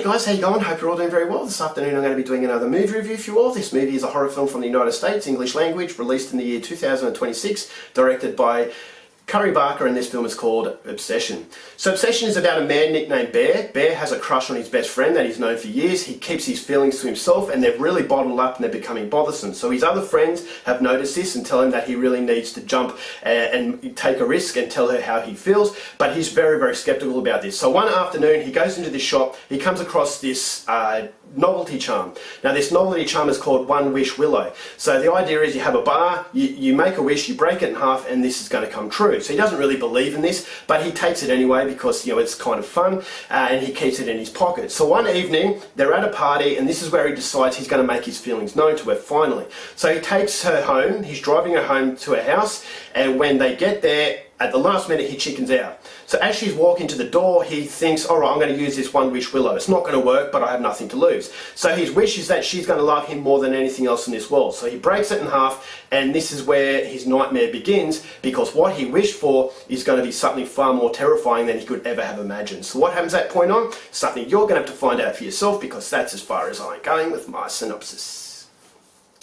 guys, how you going? Hope you're all doing very well. This afternoon I'm going to be doing another movie review for you all. This movie is a horror film from the United States, English language, released in the year 2026, directed by Curry Barker, and this film is called Obsession. So Obsession is about a man nicknamed Bear. Bear has a crush on his best friend that he's known for years. He keeps his feelings to himself and they're really bottled up and they're becoming bothersome. So his other friends have noticed this and tell him that he really needs to jump and take a risk and tell her how he feels, but he's very, very skeptical about this. So one afternoon he goes into this shop, he comes across this novelty charm. Now this novelty charm is called One Wish Willow. So the idea is you have a bar, you make a wish, you break it in half and this is going to come true. So he doesn't really believe in this, but he takes it anyway because, you know, it's kind of fun, and he keeps it in his pocket. So one evening they're at a party and this is where he decides he's going to make his feelings known to her finally. So he takes her home, he's driving her home to her house, and when they get there, at the last minute he chickens out. So as she's walking to the door, he thinks, alright, I'm going to use this One Wish Willow. It's not going to work, but I have nothing to lose. So his wish is that she's going to love him more than anything else in this world. So he breaks it in half, and this is where his nightmare begins, because what he wished for is going to be something far more terrifying than he could ever have imagined. So what happens at that point on? Something you're going to have to find out for yourself, because that's as far as I'm going with my synopsis.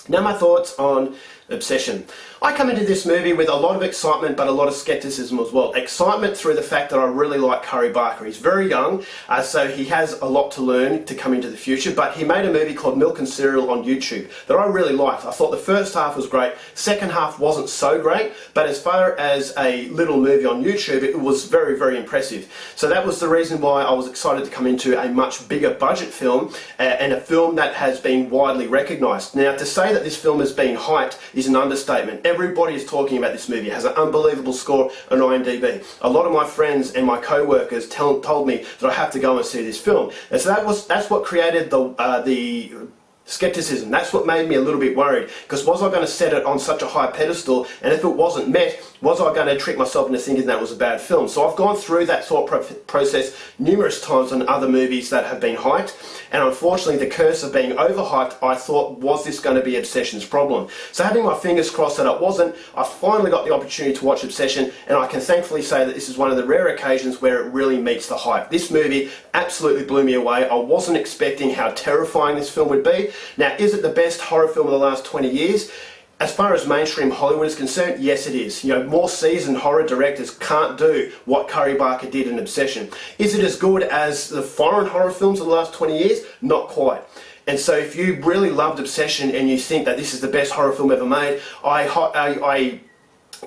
Now my thoughts on Obsession. I come into this movie with a lot of excitement but a lot of skepticism as well. Excitement through the fact that I really like Curry Barker. He's very young, so he has a lot to learn to come into the future, but he made a movie called Milk and Cereal on YouTube that I really liked. I thought the first half was great, second half wasn't so great, but as far as a little movie on YouTube, it was very, very impressive. So that was the reason why I was excited to come into a much bigger budget film, and a film that has been widely recognised. Now, to say that this film has been hyped is an understatement. Everybody is talking about this movie. It has an unbelievable score on IMDb. A lot of my friends and my co-workers told me that I have to go and see this film. And so that's what created the skepticism. That's what made me a little bit worried, because was I going to set it on such a high pedestal, and if it wasn't met, was I going to trick myself into thinking that was a bad film? So I've gone through that thought process numerous times on other movies that have been hyped, and unfortunately the curse of being overhyped, I thought, was this going to be Obsession's problem? So having my fingers crossed that it wasn't, I finally got the opportunity to watch Obsession, and I can thankfully say that this is one of the rare occasions where it really meets the hype. This movie absolutely blew me away. I wasn't expecting how terrifying this film would be. Now, is it the best horror film of the last 20 years? As far as mainstream Hollywood is concerned, yes it is. You know, more seasoned horror directors can't do what Curry Barker did in Obsession. Is it as good as the foreign horror films of the last 20 years? Not quite. And so if you really loved Obsession and you think that this is the best horror film ever made, I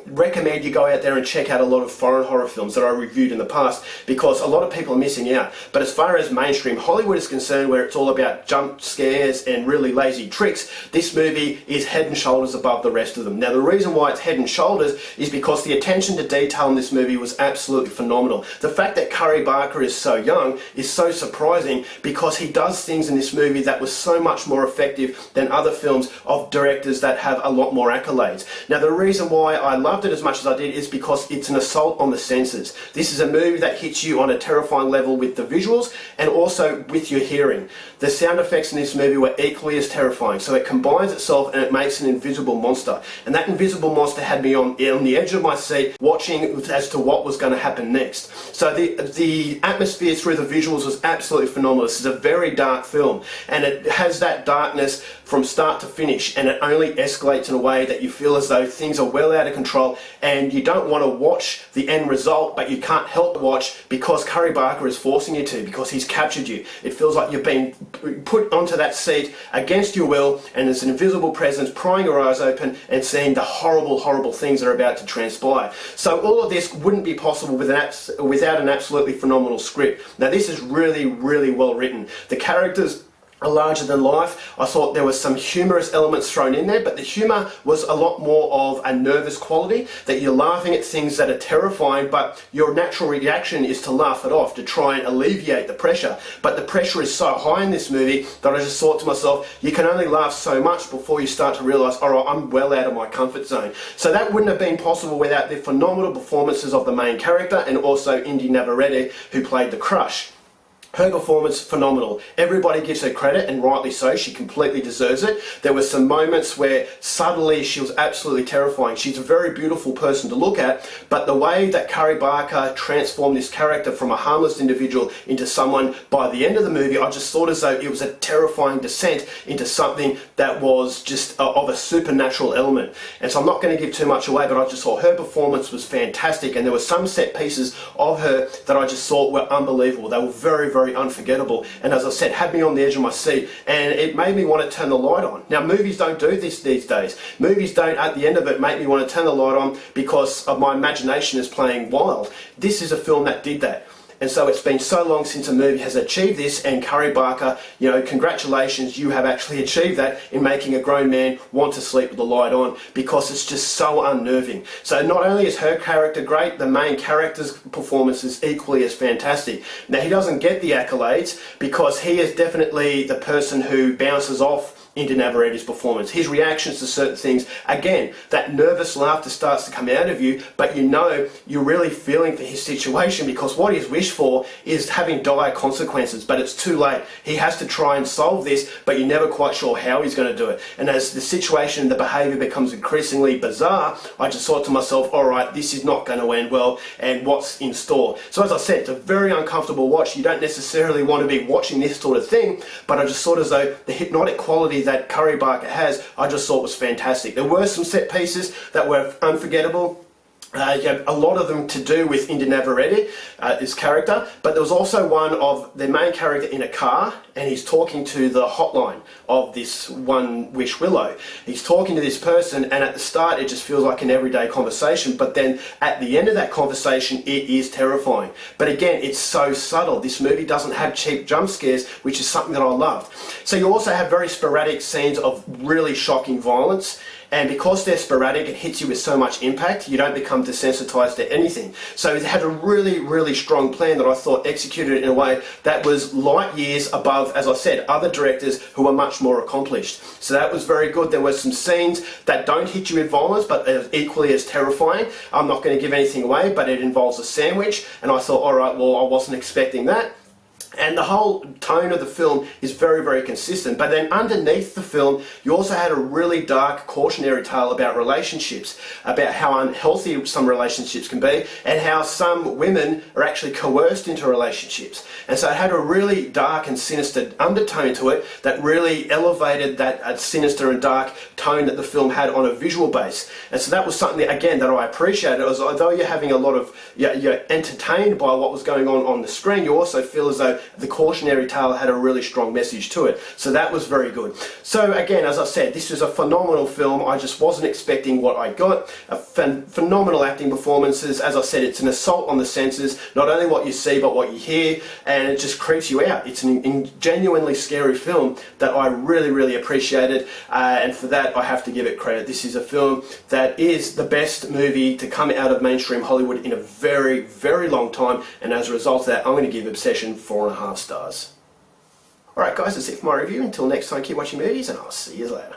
recommend you go out there and check out a lot of foreign horror films that I reviewed in the past, because a lot of people are missing out. But as far as mainstream Hollywood is concerned, where it's all about jump scares and really lazy tricks, this movie is head and shoulders above the rest of them. Now the reason why it's head and shoulders is because the attention to detail in this movie was absolutely phenomenal. The fact that Curry Barker is so young is so surprising, because he does things in this movie that was so much more effective than other films of directors that have a lot more accolades. Now the reason why I loved it as much as I did is because it's an assault on the senses. This is a movie that hits you on a terrifying level with the visuals and also with your hearing. The sound effects in this movie were equally as terrifying. So it combines itself and it makes an invisible monster. And that invisible monster had me on the edge of my seat watching as to what was going to happen next. So the atmosphere through the visuals was absolutely phenomenal. This is a very dark film, and it has that darkness from start to finish, and it only escalates in a way that you feel as though things are well out of control and you don't want to watch the end result, but you can't help but watch because Curry Barker is forcing you to, because he's captured you. It feels like you've been put onto that seat against your will, and there's an invisible presence prying your eyes open and seeing the horrible, horrible things that are about to transpire. So all of this wouldn't be possible without an absolutely phenomenal script. Now this is really, really well written. The characters are larger than life. I thought there was some humorous elements thrown in there, but the humour was a lot more of a nervous quality, that you're laughing at things that are terrifying, but your natural reaction is to laugh it off, to try and alleviate the pressure. But the pressure is so high in this movie that I just thought to myself, you can only laugh so much before you start to realise, alright, I'm well out of my comfort zone. So that wouldn't have been possible without the phenomenal performances of the main character and also Indy Navarrete, who played the Crush. Her performance, phenomenal. Everybody gives her credit, and rightly so. She completely deserves it. There were some moments where subtly she was absolutely terrifying. She's a very beautiful person to look at, but the way that Carrie Barker transformed this character from a harmless individual into someone, by the end of the movie, I just thought as though it was a terrifying descent into something that was just of a supernatural element. And so I'm not going to give too much away, but I just thought her performance was fantastic, and there were some set pieces of her that I just thought were unbelievable. They were very, very unforgettable, and as I said, had me on the edge of my seat, and it made me want to turn the light on. Now, movies don't do this these days. Movies don't, at the end of it, make me want to turn the light on because of my imagination is playing wild. This is a film that did that. And so it's been so long since a movie has achieved this, and Carrie Barker, you know, congratulations, you have actually achieved that in making a grown man want to sleep with the light on, because it's just so unnerving. So not only is her character great, the main character's performance is equally as fantastic. Now, he doesn't get the accolades because he is definitely the person who bounces off India Navaretti's performance. His reactions to certain things, again, that nervous laughter starts to come out of you, but you know you're really feeling for his situation, because what he's wished for is having dire consequences, but it's too late. He has to try and solve this, but you're never quite sure how he's going to do it. And as the situation, the behaviour becomes increasingly bizarre, I just thought to myself, all right, this is not going to end well, and what's in store? So as I said, it's a very uncomfortable watch. You don't necessarily want to be watching this sort of thing, but I just thought as though the hypnotic quality that Carrie Barker has, I just thought was fantastic. There were some set pieces that were unforgettable. A lot of them to do with India Navaretti, his character, but there was also one of the main character in a car, and he's talking to the hotline of this One Wish Willow. He's talking to this person, and at the start it just feels like an everyday conversation, but then at the end of that conversation it is terrifying. But again, it's so subtle. This movie doesn't have cheap jump scares, which is something that I loved. So you also have very sporadic scenes of really shocking violence, and because they're sporadic, it hits you with so much impact, you don't become desensitized to anything. So it had a really, really strong plan that I thought executed in a way that was light years above, as I said, other directors who are much more accomplished. So that was very good. There were some scenes that don't hit you with violence, but they're equally as terrifying. I'm not going to give anything away, but it involves a sandwich, and I thought, all right, well, I wasn't expecting that. And the whole tone of the film is very, very consistent. But then underneath the film, you also had a really dark cautionary tale about relationships, about how unhealthy some relationships can be, and how some women are actually coerced into relationships. And so it had a really dark and sinister undertone to it that really elevated that sinister and dark tone that the film had on a visual base. And so that was something, again, that I appreciated. It was, although you're having a lot of, you're entertained by what was going on the screen, you also feel as though the cautionary tale had a really strong message to it. So that was very good. So again, as I said, this was a phenomenal film. I just wasn't expecting what I got. Phenomenal acting performances. As I said, it's an assault on the senses, not only what you see, but what you hear, and it just creeps you out. It's a genuinely scary film that I really, really appreciated, and for that I have to give it credit. This is a film that is the best movie to come out of mainstream Hollywood in a very, very long time, and as a result of that, I'm going to give Obsession 4.5 stars. Alright guys, that's it for my review. Until next time, keep watching movies, and I'll see you later.